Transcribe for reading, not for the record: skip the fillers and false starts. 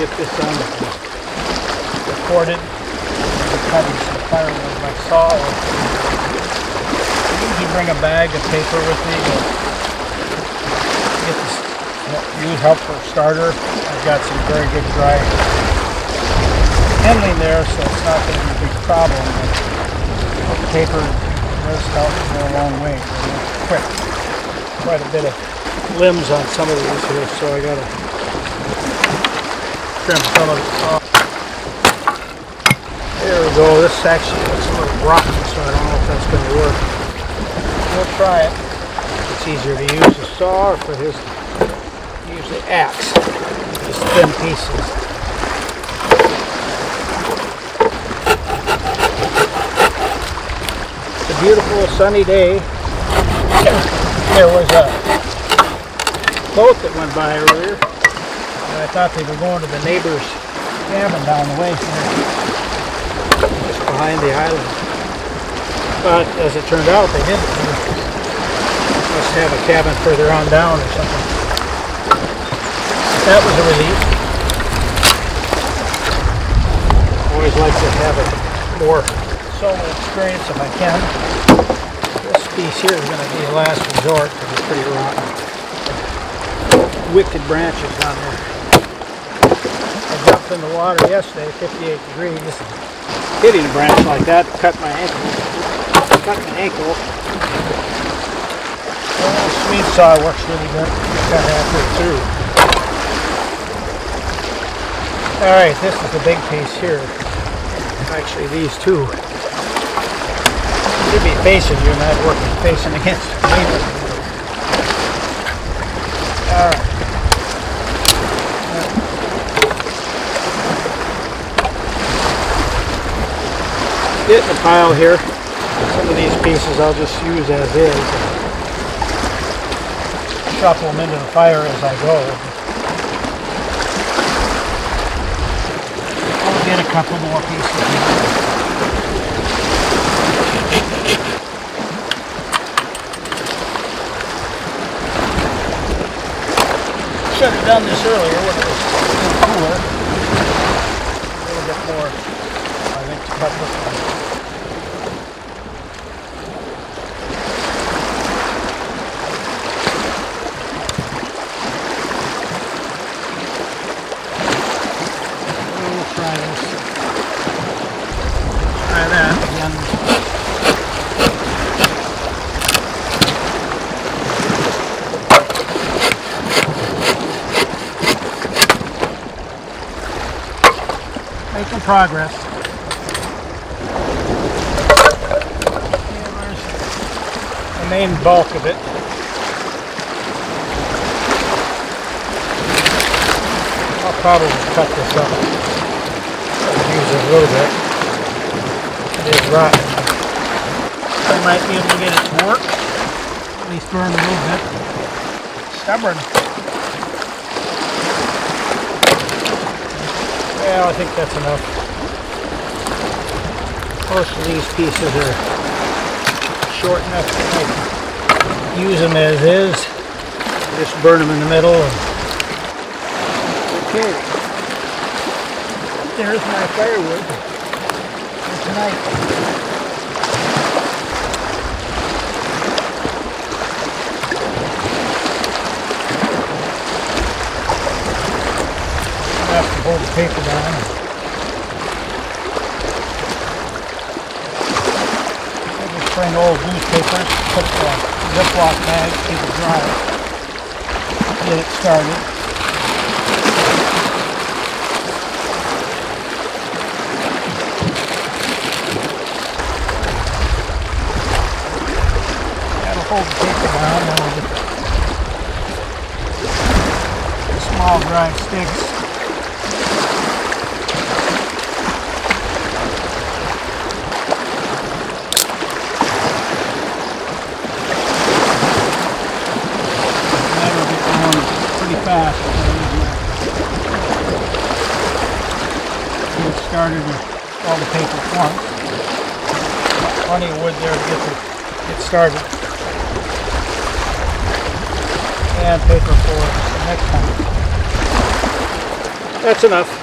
get this done, recorded, cutting some firewood like saw. I usually bring a bag of paper with me to get this, use help for a starter. I've got some very good dry handling there, so it's not going to be a big problem. But paper does help go a long way. Quick, quite a bit of limbs on some of these here, so I got to trim some of it off. There we go. This actually looks a little rotten, so I don't know if that's going to work. We'll try it. It's easier to use a saw or for his use the axe. Just thin pieces. It's a beautiful sunny day. There was a boat that went by earlier, and I thought they were going to the neighbor's cabin down the way here, just behind the island. But as it turned out, they didn't. They must have a cabin further on down or something. But that was a relief. Always like to have a more solo experience if I can. This piece here is going to be a last resort because it's pretty rotten. Wicked branches on there. I jumped in the water yesterday, 58 degrees, hitting a branch like that, cut my ankle. Well, the sweet saw works really good. Cut halfway through. Alright, this is the big piece here. Actually, these two should be facing you, not working facing against me. Alright. Get in the pile here. Some of these pieces I'll just use as is. Shuffle them into the fire as I go. I'll get a couple more pieces. Should have done this earlier when it was still cooler. A little bit more, I think, to cut this one. We'll try this. Try that again. Making progress. Here's the main bulk of it. I'll probably cut this up. Use it a little bit. It is rotten. I might be able to get it to work. At least burn a little bit. Stubborn. Yeah, I think that's enough. Most of these pieces are short enough that I can use them as is. Just burn them in the middle. Okay. There's my firewood for tonight. Have to hold the paper down. I just bring old newspapers, put the Ziploc bag, keep it dry, get it started. That'll hold the paper down, and we'll get the small dry sticks. Fast. Get started with all the paper at once. Plenty of wood there to get started. And paper for the next time. That's enough.